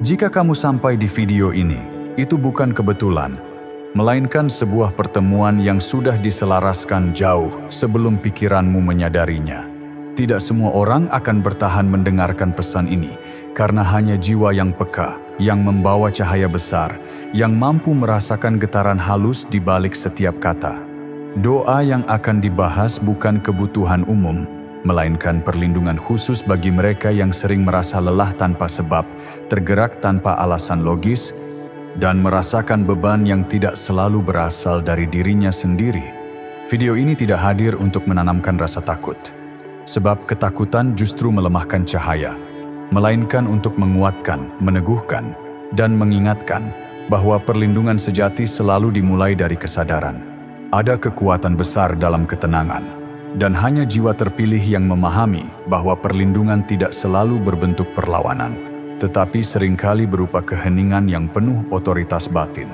Jika kamu sampai di video ini, itu bukan kebetulan, melainkan sebuah pertemuan yang sudah diselaraskan jauh sebelum pikiranmu menyadarinya. Tidak semua orang akan bertahan mendengarkan pesan ini, karena hanya jiwa yang peka, yang membawa cahaya besar, yang mampu merasakan getaran halus di balik setiap kata. Doa yang akan dibahas bukan kebutuhan umum, melainkan perlindungan khusus bagi mereka yang sering merasa lelah tanpa sebab, tergerak tanpa alasan logis, dan merasakan beban yang tidak selalu berasal dari dirinya sendiri. Video ini tidak hadir untuk menanamkan rasa takut, sebab ketakutan justru melemahkan cahaya, melainkan untuk menguatkan, meneguhkan, dan mengingatkan bahwa perlindungan sejati selalu dimulai dari kesadaran. Ada kekuatan besar dalam ketenangan. Dan hanya jiwa terpilih yang memahami bahwa perlindungan tidak selalu berbentuk perlawanan, tetapi seringkali berupa keheningan yang penuh otoritas batin.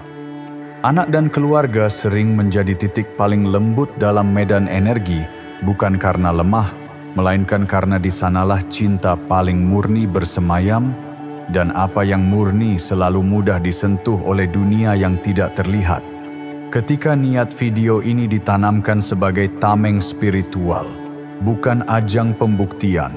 Anak dan keluarga sering menjadi titik paling lembut dalam medan energi, bukan karena lemah, melainkan karena di sanalah cinta paling murni bersemayam, dan apa yang murni selalu mudah disentuh oleh dunia yang tidak terlihat. Ketika niat video ini ditanamkan sebagai tameng spiritual, bukan ajang pembuktian,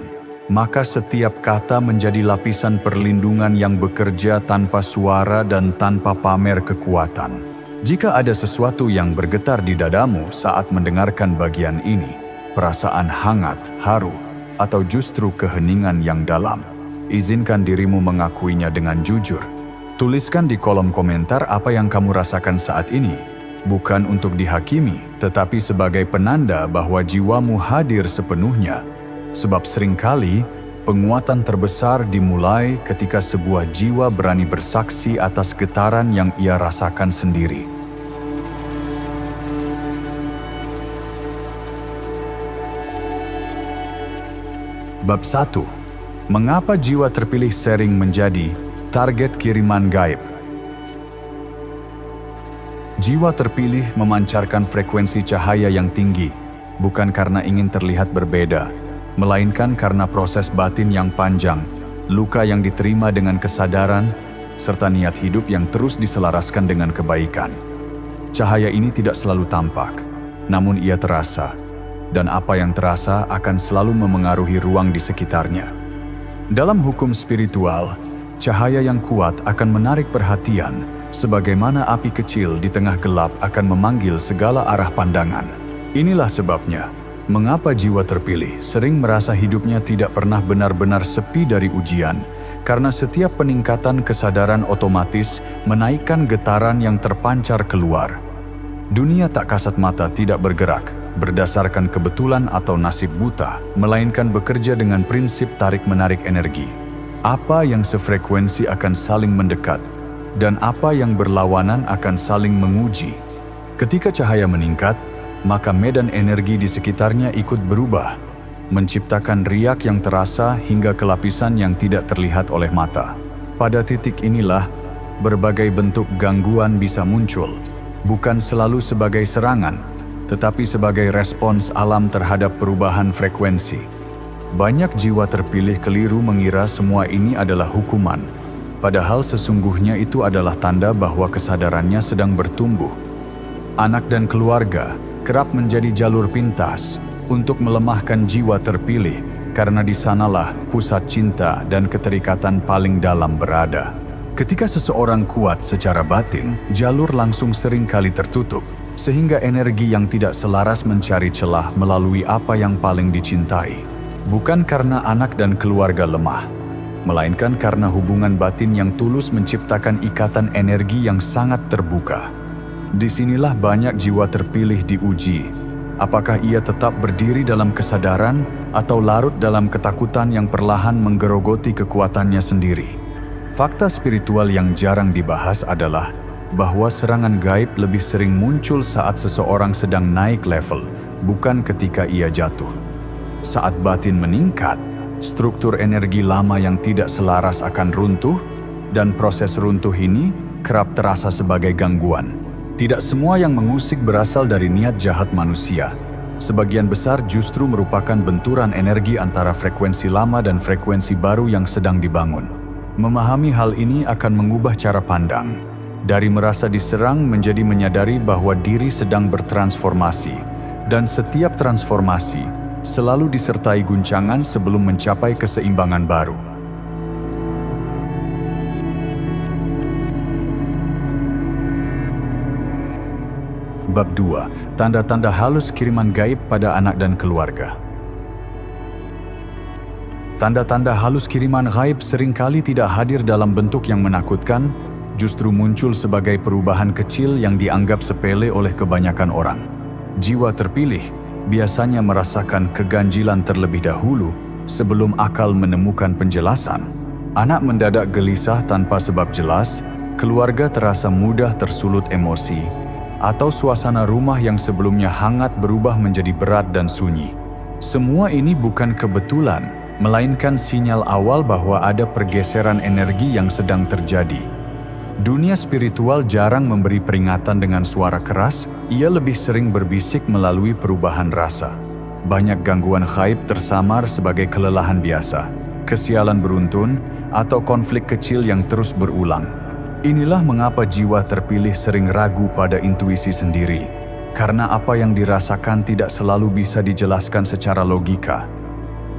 maka setiap kata menjadi lapisan perlindungan yang bekerja tanpa suara dan tanpa pamer kekuatan. Jika ada sesuatu yang bergetar di dadamu saat mendengarkan bagian ini, perasaan hangat, haru, atau justru keheningan yang dalam, izinkan dirimu mengakuinya dengan jujur. Tuliskan di kolom komentar apa yang kamu rasakan saat ini. Bukan untuk dihakimi, tetapi sebagai penanda bahwa jiwamu hadir sepenuhnya. Sebab seringkali, penguatan terbesar dimulai ketika sebuah jiwa berani bersaksi atas getaran yang ia rasakan sendiri. Bab 1. Mengapa jiwa terpilih sering menjadi target kiriman gaib? Jiwa terpilih memancarkan frekuensi cahaya yang tinggi, bukan karena ingin terlihat berbeda, melainkan karena proses batin yang panjang, luka yang diterima dengan kesadaran, serta niat hidup yang terus diselaraskan dengan kebaikan. Cahaya ini tidak selalu tampak, namun ia terasa, dan apa yang terasa akan selalu memengaruhi ruang di sekitarnya. Dalam hukum spiritual, cahaya yang kuat akan menarik perhatian, sebagaimana api kecil di tengah gelap akan memanggil segala arah pandangan. Inilah sebabnya, mengapa jiwa terpilih sering merasa hidupnya tidak pernah benar-benar sepi dari ujian, karena setiap peningkatan kesadaran otomatis menaikkan getaran yang terpancar keluar. Dunia tak kasat mata tidak bergerak berdasarkan kebetulan atau nasib buta, melainkan bekerja dengan prinsip tarik-menarik energi. Apa yang sefrekuensi akan saling mendekat, dan apa yang berlawanan akan saling menguji. Ketika cahaya meningkat, maka medan energi di sekitarnya ikut berubah, menciptakan riak yang terasa hingga ke lapisan yang tidak terlihat oleh mata. Pada titik inilah, berbagai bentuk gangguan bisa muncul, bukan selalu sebagai serangan, tetapi sebagai respons alam terhadap perubahan frekuensi. Banyak jiwa terpilih keliru mengira semua ini adalah hukuman, padahal sesungguhnya itu adalah tanda bahwa kesadarannya sedang bertumbuh. Anak dan keluarga kerap menjadi jalur pintas untuk melemahkan jiwa terpilih, karena di sanalah pusat cinta dan keterikatan paling dalam berada. Ketika seseorang kuat secara batin, jalur langsung sering kali tertutup, sehingga energi yang tidak selaras mencari celah melalui apa yang paling dicintai. Bukan karena anak dan keluarga lemah, melainkan karena hubungan batin yang tulus menciptakan ikatan energi yang sangat terbuka. Disinilah banyak jiwa terpilih diuji. Apakah ia tetap berdiri dalam kesadaran atau larut dalam ketakutan yang perlahan menggerogoti kekuatannya sendiri? Fakta spiritual yang jarang dibahas adalah bahwa serangan gaib lebih sering muncul saat seseorang sedang naik level, bukan ketika ia jatuh. Saat batin meningkat, struktur energi lama yang tidak selaras akan runtuh, dan proses runtuh ini kerap terasa sebagai gangguan. Tidak semua yang mengusik berasal dari niat jahat manusia. Sebagian besar justru merupakan benturan energi antara frekuensi lama dan frekuensi baru yang sedang dibangun. Memahami hal ini akan mengubah cara pandang, dari merasa diserang menjadi menyadari bahwa diri sedang bertransformasi, dan setiap transformasi selalu disertai guncangan sebelum mencapai keseimbangan baru. Bab 2. Tanda-tanda halus kiriman gaib pada anak dan keluarga. Tanda-tanda halus kiriman gaib seringkali tidak hadir dalam bentuk yang menakutkan, justru muncul sebagai perubahan kecil yang dianggap sepele oleh kebanyakan orang. Jiwa terpilih biasanya merasakan keganjilan terlebih dahulu sebelum akal menemukan penjelasan. Anak mendadak gelisah tanpa sebab jelas, keluarga terasa mudah tersulut emosi, atau suasana rumah yang sebelumnya hangat berubah menjadi berat dan sunyi. Semua ini bukan kebetulan, melainkan sinyal awal bahwa ada pergeseran energi yang sedang terjadi. Dunia spiritual jarang memberi peringatan dengan suara keras, ia lebih sering berbisik melalui perubahan rasa. Banyak gangguan gaib tersamar sebagai kelelahan biasa, kesialan beruntun, atau konflik kecil yang terus berulang. Inilah mengapa jiwa terpilih sering ragu pada intuisi sendiri, karena apa yang dirasakan tidak selalu bisa dijelaskan secara logika.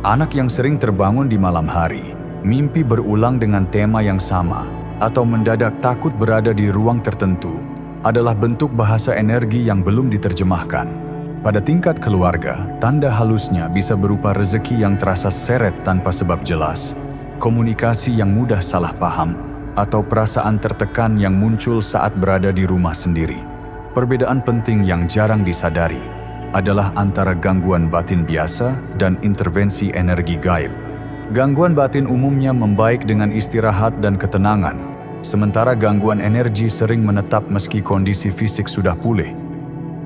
Anak yang sering terbangun di malam hari, mimpi berulang dengan tema yang sama, atau mendadak takut berada di ruang tertentu, adalah bentuk bahasa energi yang belum diterjemahkan. Pada tingkat keluarga, tanda halusnya bisa berupa rezeki yang terasa seret tanpa sebab jelas, komunikasi yang mudah salah paham, atau perasaan tertekan yang muncul saat berada di rumah sendiri. Perbedaan penting yang jarang disadari adalah antara gangguan batin biasa dan intervensi energi gaib. Gangguan batin umumnya membaik dengan istirahat dan ketenangan, sementara gangguan energi sering menetap meski kondisi fisik sudah pulih.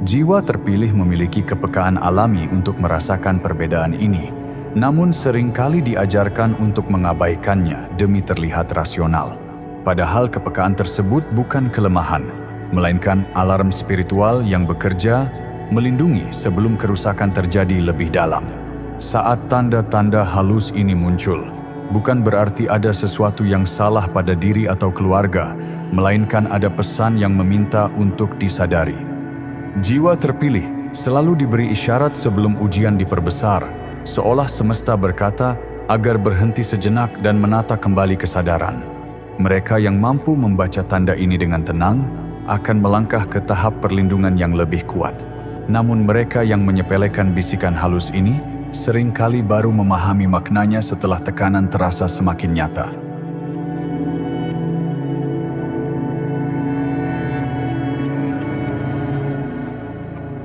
Jiwa terpilih memiliki kepekaan alami untuk merasakan perbedaan ini, namun seringkali diajarkan untuk mengabaikannya demi terlihat rasional. Padahal kepekaan tersebut bukan kelemahan, melainkan alarm spiritual yang bekerja melindungi sebelum kerusakan terjadi lebih dalam. Saat tanda-tanda halus ini muncul, bukan berarti ada sesuatu yang salah pada diri atau keluarga, melainkan ada pesan yang meminta untuk disadari. Jiwa terpilih selalu diberi isyarat sebelum ujian diperbesar, seolah semesta berkata agar berhenti sejenak dan menata kembali kesadaran. Mereka yang mampu membaca tanda ini dengan tenang akan melangkah ke tahap perlindungan yang lebih kuat. Namun mereka yang menyepelekan bisikan halus ini seringkali baru memahami maknanya setelah tekanan terasa semakin nyata.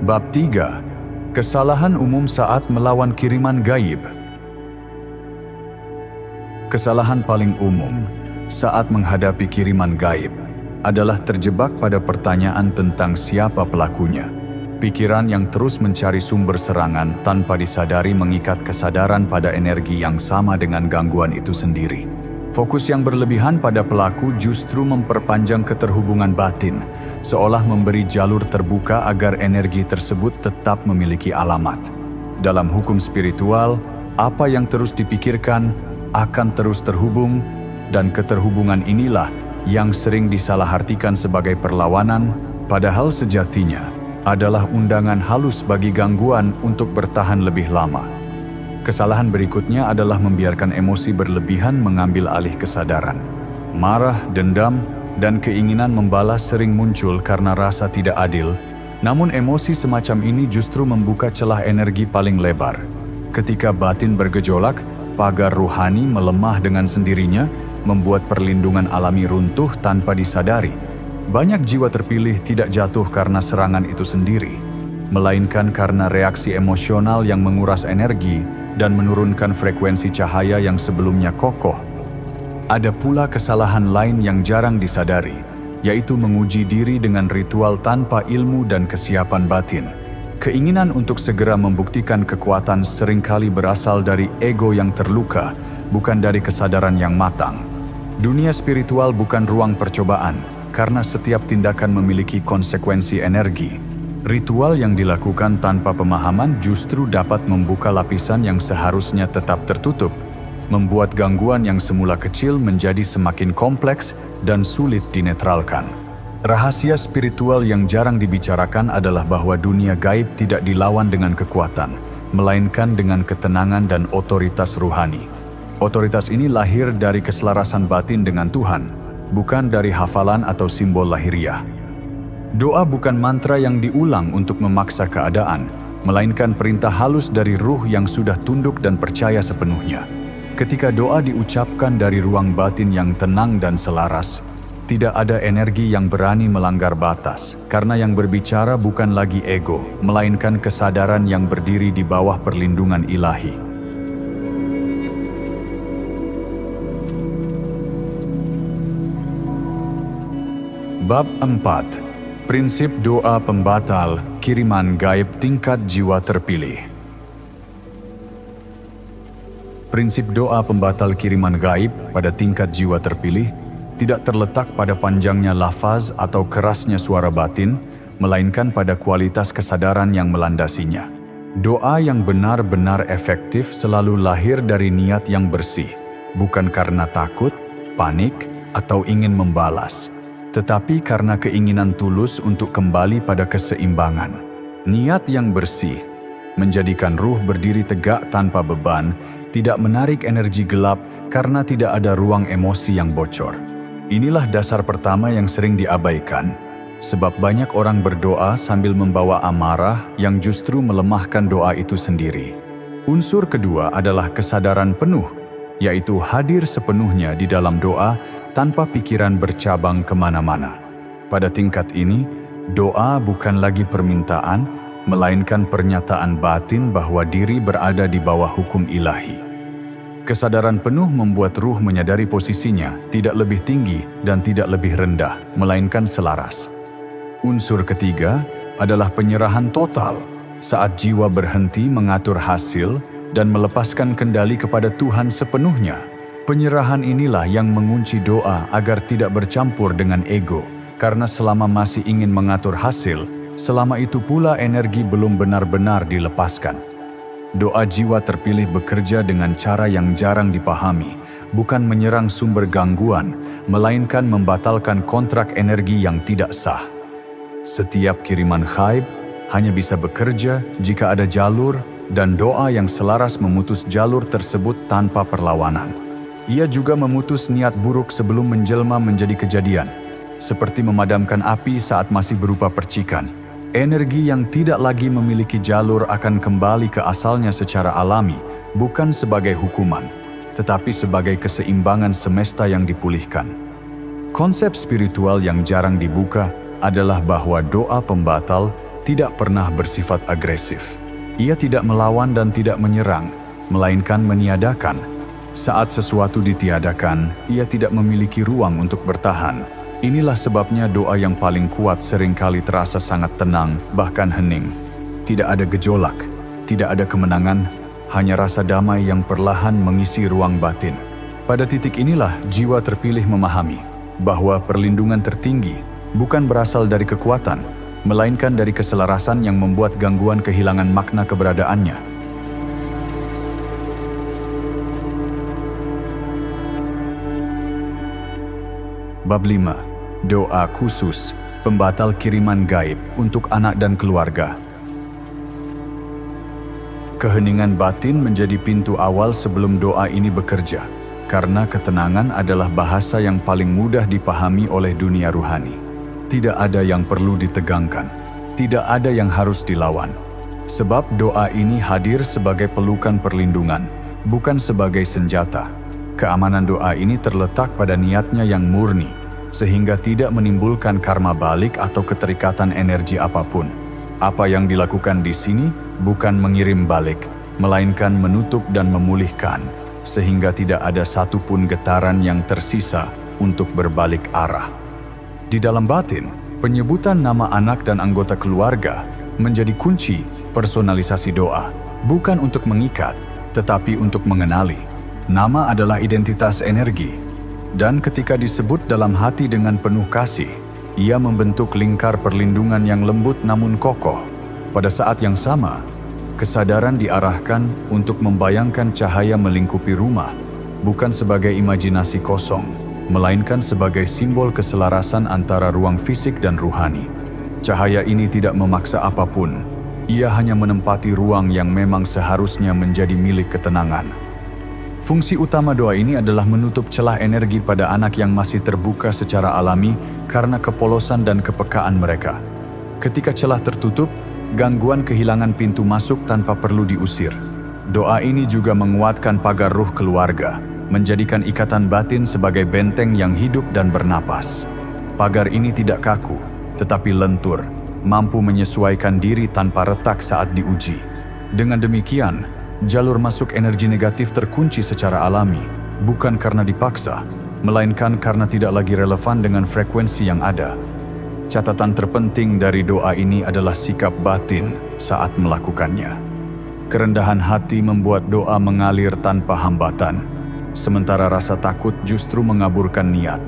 Bab 3. Kesalahan umum saat melawan kiriman gaib. Kesalahan paling umum saat menghadapi kiriman gaib adalah terjebak pada pertanyaan tentang siapa pelakunya. Pikiran yang terus mencari sumber serangan tanpa disadari mengikat kesadaran pada energi yang sama dengan gangguan itu sendiri. Fokus yang berlebihan pada pelaku justru memperpanjang keterhubungan batin, seolah memberi jalur terbuka agar energi tersebut tetap memiliki alamat. Dalam hukum spiritual, apa yang terus dipikirkan akan terus terhubung, dan keterhubungan inilah yang sering disalahartikan sebagai perlawanan, padahal sejatinya adalah undangan halus bagi gangguan untuk bertahan lebih lama. Kesalahan berikutnya adalah membiarkan emosi berlebihan mengambil alih kesadaran. Marah, dendam, dan keinginan membalas sering muncul karena rasa tidak adil, namun emosi semacam ini justru membuka celah energi paling lebar. Ketika batin bergejolak, pagar ruhani melemah dengan sendirinya, membuat perlindungan alami runtuh tanpa disadari. Banyak jiwa terpilih tidak jatuh karena serangan itu sendiri, melainkan karena reaksi emosional yang menguras energi dan menurunkan frekuensi cahaya yang sebelumnya kokoh. Ada pula kesalahan lain yang jarang disadari, yaitu menguji diri dengan ritual tanpa ilmu dan kesiapan batin. Keinginan untuk segera membuktikan kekuatan seringkali berasal dari ego yang terluka, bukan dari kesadaran yang matang. Dunia spiritual bukan ruang percobaan, karena setiap tindakan memiliki konsekuensi energi. Ritual yang dilakukan tanpa pemahaman justru dapat membuka lapisan yang seharusnya tetap tertutup. membuat gangguan yang semula kecil menjadi semakin kompleks dan sulit dinetralkan. Rahasia spiritual yang jarang dibicarakan adalah bahwa dunia gaib tidak dilawan dengan kekuatan, melainkan dengan ketenangan dan otoritas ruhani. Otoritas ini lahir dari keselarasan batin dengan Tuhan, bukan dari hafalan atau simbol lahiriah. Doa bukan mantra yang diulang untuk memaksa keadaan, melainkan perintah halus dari ruh yang sudah tunduk dan percaya sepenuhnya. Ketika doa diucapkan dari ruang batin yang tenang dan selaras, tidak ada energi yang berani melanggar batas, karena yang berbicara bukan lagi ego, melainkan kesadaran yang berdiri di bawah perlindungan ilahi. Bab 4. Prinsip doa pembatal kiriman gaib tingkat jiwa terpilih. Prinsip doa pembatal kiriman gaib pada tingkat jiwa terpilih tidak terletak pada panjangnya lafaz atau kerasnya suara batin, melainkan pada kualitas kesadaran yang melandasinya. Doa yang benar-benar efektif selalu lahir dari niat yang bersih, bukan karena takut, panik, atau ingin membalas, tetapi karena keinginan tulus untuk kembali pada keseimbangan. Niat yang bersih menjadikan ruh berdiri tegak tanpa beban, tidak menarik energi gelap karena tidak ada ruang emosi yang bocor. Inilah dasar pertama yang sering diabaikan, sebab banyak orang berdoa sambil membawa amarah yang justru melemahkan doa itu sendiri. Unsur kedua adalah kesadaran penuh, yaitu hadir sepenuhnya di dalam doa tanpa pikiran bercabang kemana-mana. Pada tingkat ini, doa bukan lagi permintaan, melainkan pernyataan batin bahwa diri berada di bawah hukum ilahi. Kesadaran penuh membuat ruh menyadari posisinya tidak lebih tinggi dan tidak lebih rendah, melainkan selaras. Unsur ketiga adalah penyerahan total, saat jiwa berhenti mengatur hasil dan melepaskan kendali kepada Tuhan sepenuhnya. Penyerahan inilah yang mengunci doa agar tidak bercampur dengan ego, karena selama masih ingin mengatur hasil, selama itu pula energi belum benar-benar dilepaskan. Doa jiwa terpilih bekerja dengan cara yang jarang dipahami, bukan menyerang sumber gangguan, melainkan membatalkan kontrak energi yang tidak sah. Setiap kiriman gaib hanya bisa bekerja jika ada jalur, dan doa yang selaras memutus jalur tersebut tanpa perlawanan. Ia juga memutus niat buruk sebelum menjelma menjadi kejadian, seperti memadamkan api saat masih berupa percikan. Energi yang tidak lagi memiliki jalur akan kembali ke asalnya secara alami, bukan sebagai hukuman, tetapi sebagai keseimbangan semesta yang dipulihkan. Konsep spiritual yang jarang dibuka adalah bahwa doa pembatal tidak pernah bersifat agresif. Ia tidak melawan dan tidak menyerang, melainkan meniadakan. Saat sesuatu ditiadakan, ia tidak memiliki ruang untuk bertahan. Inilah sebabnya doa yang paling kuat seringkali terasa sangat tenang, bahkan hening. Tidak ada gejolak, tidak ada kemenangan, hanya rasa damai yang perlahan mengisi ruang batin. Pada titik inilah jiwa terpilih memahami bahwa perlindungan tertinggi bukan berasal dari kekuatan, melainkan dari keselarasan yang membuat gangguan kehilangan makna keberadaannya. Bab 5. Doa khusus, pembatal kiriman gaib untuk anak dan keluarga. Keheningan batin menjadi pintu awal sebelum doa ini bekerja, karena ketenangan adalah bahasa yang paling mudah dipahami oleh dunia ruhani. Tidak ada yang perlu ditegangkan, tidak ada yang harus dilawan. Sebab doa ini hadir sebagai pelukan perlindungan, bukan sebagai senjata. Keamanan doa ini terletak pada niatnya yang murni, sehingga tidak menimbulkan karma balik atau keterikatan energi apapun. Apa yang dilakukan di sini bukan mengirim balik, melainkan menutup dan memulihkan, sehingga tidak ada satupun getaran yang tersisa untuk berbalik arah. Di dalam batin, penyebutan nama anak dan anggota keluarga menjadi kunci personalisasi doa, bukan untuk mengikat, tetapi untuk mengenali. Nama adalah identitas energi, dan ketika disebut dalam hati dengan penuh kasih, ia membentuk lingkar perlindungan yang lembut namun kokoh. Pada saat yang sama, kesadaran diarahkan untuk membayangkan cahaya melingkupi rumah, bukan sebagai imajinasi kosong, melainkan sebagai simbol keselarasan antara ruang fisik dan ruhani. Cahaya ini tidak memaksa apapun, ia hanya menempati ruang yang memang seharusnya menjadi milik ketenangan. Fungsi utama doa ini adalah menutup celah energi pada anak yang masih terbuka secara alami karena kepolosan dan kepekaan mereka. Ketika celah tertutup, gangguan kehilangan pintu masuk tanpa perlu diusir. Doa ini juga menguatkan pagar ruh keluarga, menjadikan ikatan batin sebagai benteng yang hidup dan bernapas. Pagar ini tidak kaku, tetapi lentur, mampu menyesuaikan diri tanpa retak saat diuji. Dengan demikian, jalur masuk energi negatif terkunci secara alami, bukan karena dipaksa, melainkan karena tidak lagi relevan dengan frekuensi yang ada. Catatan terpenting dari doa ini adalah sikap batin saat melakukannya. Kerendahan hati membuat doa mengalir tanpa hambatan, sementara rasa takut justru mengaburkan niat.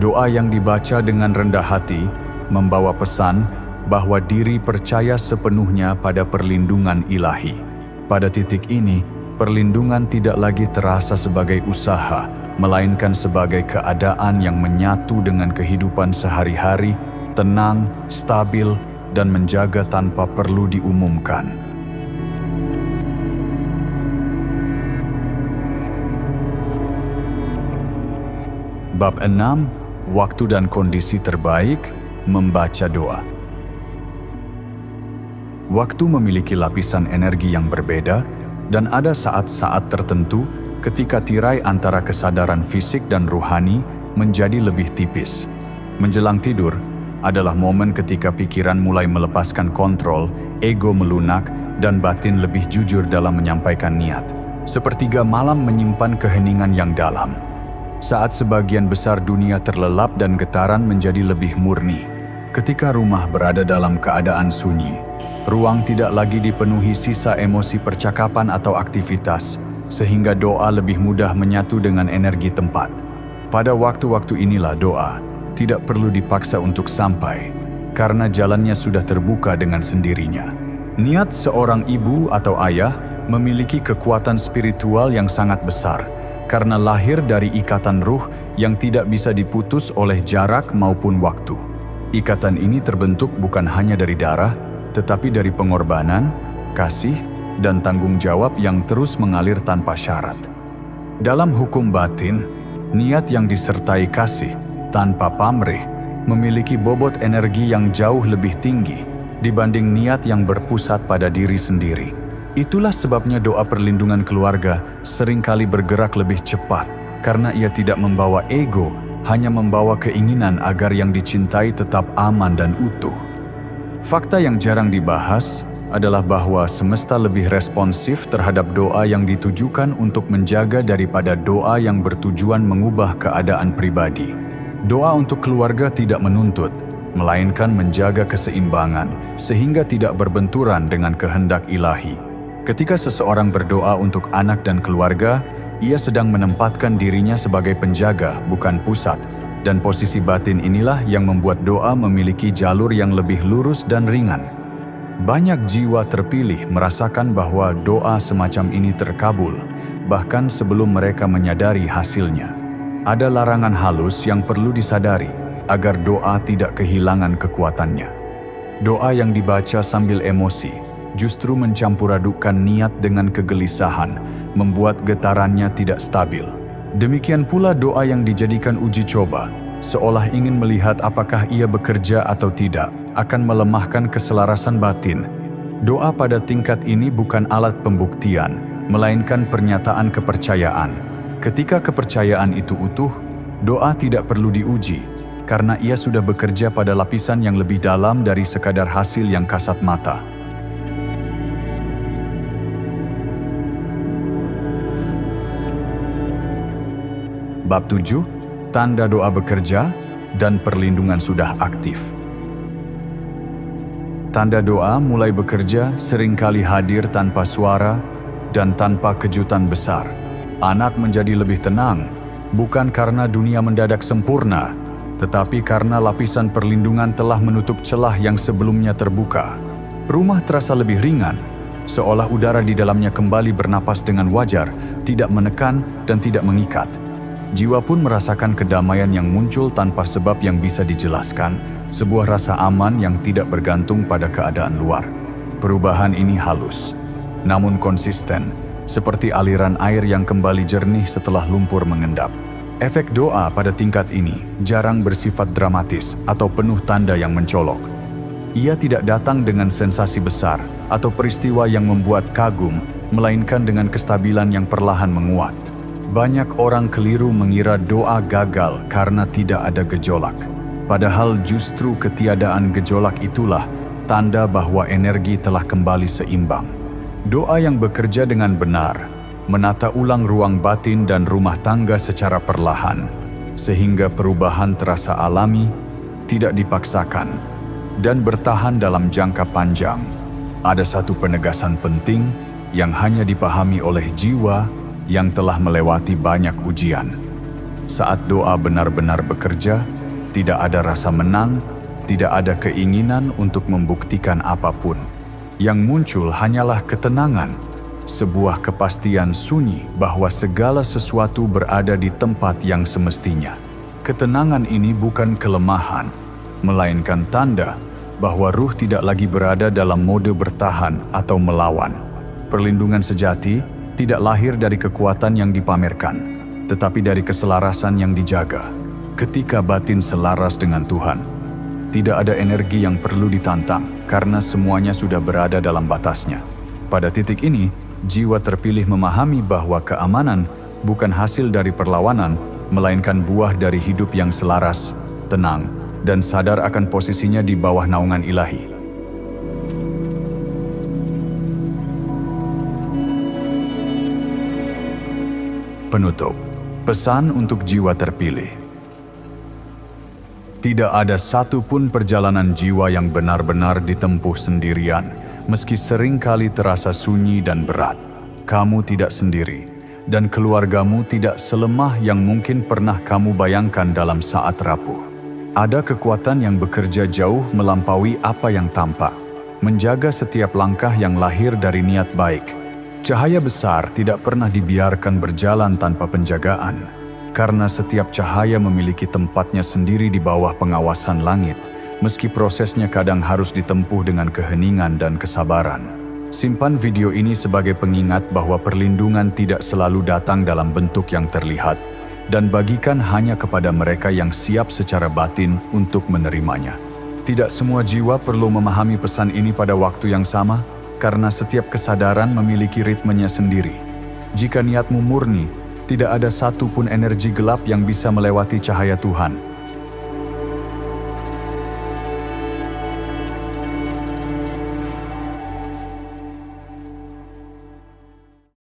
Doa yang dibaca dengan rendah hati membawa pesan bahwa diri percaya sepenuhnya pada perlindungan ilahi. Pada titik ini, perlindungan tidak lagi terasa sebagai usaha, melainkan sebagai keadaan yang menyatu dengan kehidupan sehari-hari, tenang, stabil, dan menjaga tanpa perlu diumumkan. Bab 6. Waktu dan kondisi terbaik membaca doa. Waktu memiliki lapisan energi yang berbeda, dan ada saat-saat tertentu ketika tirai antara kesadaran fisik dan ruhani menjadi lebih tipis. Menjelang tidur adalah momen ketika pikiran mulai melepaskan kontrol, ego melunak, dan batin lebih jujur dalam menyampaikan niat. Sepertiga malam menyimpan keheningan yang dalam. Saat sebagian besar dunia terlelap dan getaran menjadi lebih murni. Ketika rumah berada dalam keadaan sunyi, ruang tidak lagi dipenuhi sisa emosi percakapan atau aktivitas, sehingga doa lebih mudah menyatu dengan energi tempat. Pada waktu-waktu inilah doa tidak perlu dipaksa untuk sampai, karena jalannya sudah terbuka dengan sendirinya. Niat seorang ibu atau ayah memiliki kekuatan spiritual yang sangat besar, karena lahir dari ikatan ruh yang tidak bisa diputus oleh jarak maupun waktu. Ikatan ini terbentuk bukan hanya dari darah, tetapi dari pengorbanan, kasih, dan tanggung jawab yang terus mengalir tanpa syarat. Dalam hukum batin, niat yang disertai kasih, tanpa pamrih, memiliki bobot energi yang jauh lebih tinggi dibanding niat yang berpusat pada diri sendiri. Itulah sebabnya doa perlindungan keluarga seringkali bergerak lebih cepat, karena ia tidak membawa ego, hanya membawa keinginan agar yang dicintai tetap aman dan utuh. Fakta yang jarang dibahas adalah bahwa semesta lebih responsif terhadap doa yang ditujukan untuk menjaga daripada doa yang bertujuan mengubah keadaan pribadi. Doa untuk keluarga tidak menuntut, melainkan menjaga keseimbangan sehingga tidak berbenturan dengan kehendak ilahi. Ketika seseorang berdoa untuk anak dan keluarga, ia sedang menempatkan dirinya sebagai penjaga, bukan pusat, dan posisi batin inilah yang membuat doa memiliki jalur yang lebih lurus dan ringan. Banyak jiwa terpilih merasakan bahwa doa semacam ini terkabul, bahkan sebelum mereka menyadari hasilnya. Ada larangan halus yang perlu disadari agar doa tidak kehilangan kekuatannya. Doa yang dibaca sambil emosi justru mencampur-adukkan niat dengan kegelisahan, membuat getarannya tidak stabil. Demikian pula doa yang dijadikan uji coba, seolah ingin melihat apakah ia bekerja atau tidak, akan melemahkan keselarasan batin. Doa pada tingkat ini bukan alat pembuktian, melainkan pernyataan kepercayaan. Ketika kepercayaan itu utuh, doa tidak perlu diuji, karena ia sudah bekerja pada lapisan yang lebih dalam dari sekadar hasil yang kasat mata. Bab 7, tanda doa bekerja dan perlindungan sudah aktif. Tanda doa mulai bekerja seringkali hadir tanpa suara dan tanpa kejutan besar. Anak menjadi lebih tenang, bukan karena dunia mendadak sempurna, tetapi karena lapisan perlindungan telah menutup celah yang sebelumnya terbuka. Rumah terasa lebih ringan, seolah udara di dalamnya kembali bernapas dengan wajar, tidak menekan dan tidak mengikat. Jiwa pun merasakan kedamaian yang muncul tanpa sebab yang bisa dijelaskan, sebuah rasa aman yang tidak bergantung pada keadaan luar. Perubahan ini halus, namun konsisten, seperti aliran air yang kembali jernih setelah lumpur mengendap. Efek doa pada tingkat ini jarang bersifat dramatis atau penuh tanda yang mencolok. Ia tidak datang dengan sensasi besar atau peristiwa yang membuat kagum, melainkan dengan kestabilan yang perlahan menguat. Banyak orang keliru mengira doa gagal karena tidak ada gejolak. Padahal justru ketiadaan gejolak itulah tanda bahwa energi telah kembali seimbang. Doa yang bekerja dengan benar menata ulang ruang batin dan rumah tangga secara perlahan, sehingga perubahan terasa alami, tidak dipaksakan, dan bertahan dalam jangka panjang. Ada satu penegasan penting yang hanya dipahami oleh jiwa yang telah melewati banyak ujian. Saat doa benar-benar bekerja, tidak ada rasa menang, tidak ada keinginan untuk membuktikan apapun. Yang muncul hanyalah ketenangan, sebuah kepastian sunyi bahwa segala sesuatu berada di tempat yang semestinya. Ketenangan ini bukan kelemahan, melainkan tanda bahwa ruh tidak lagi berada dalam mode bertahan atau melawan. Perlindungan sejati tidak lahir dari kekuatan yang dipamerkan, tetapi dari keselarasan yang dijaga. Ketika batin selaras dengan Tuhan, tidak ada energi yang perlu ditantang karena semuanya sudah berada dalam batasnya. Pada titik ini, jiwa terpilih memahami bahwa keamanan bukan hasil dari perlawanan, melainkan buah dari hidup yang selaras, tenang, dan sadar akan posisinya di bawah naungan ilahi. Penutup, pesan untuk jiwa terpilih. Tidak ada satupun perjalanan jiwa yang benar-benar ditempuh sendirian, meski seringkali terasa sunyi dan berat. Kamu tidak sendiri, dan keluargamu tidak selemah yang mungkin pernah kamu bayangkan dalam saat rapuh. Ada kekuatan yang bekerja jauh melampaui apa yang tampak, menjaga setiap langkah yang lahir dari niat baik. Cahaya besar tidak pernah dibiarkan berjalan tanpa penjagaan, karena setiap cahaya memiliki tempatnya sendiri di bawah pengawasan langit, meski prosesnya kadang harus ditempuh dengan keheningan dan kesabaran. Simpan video ini sebagai pengingat bahwa perlindungan tidak selalu datang dalam bentuk yang terlihat, dan bagikan hanya kepada mereka yang siap secara batin untuk menerimanya. Tidak semua jiwa perlu memahami pesan ini pada waktu yang sama, karena setiap kesadaran memiliki ritmenya sendiri. Jika niatmu murni, tidak ada satupun energi gelap yang bisa melewati cahaya Tuhan.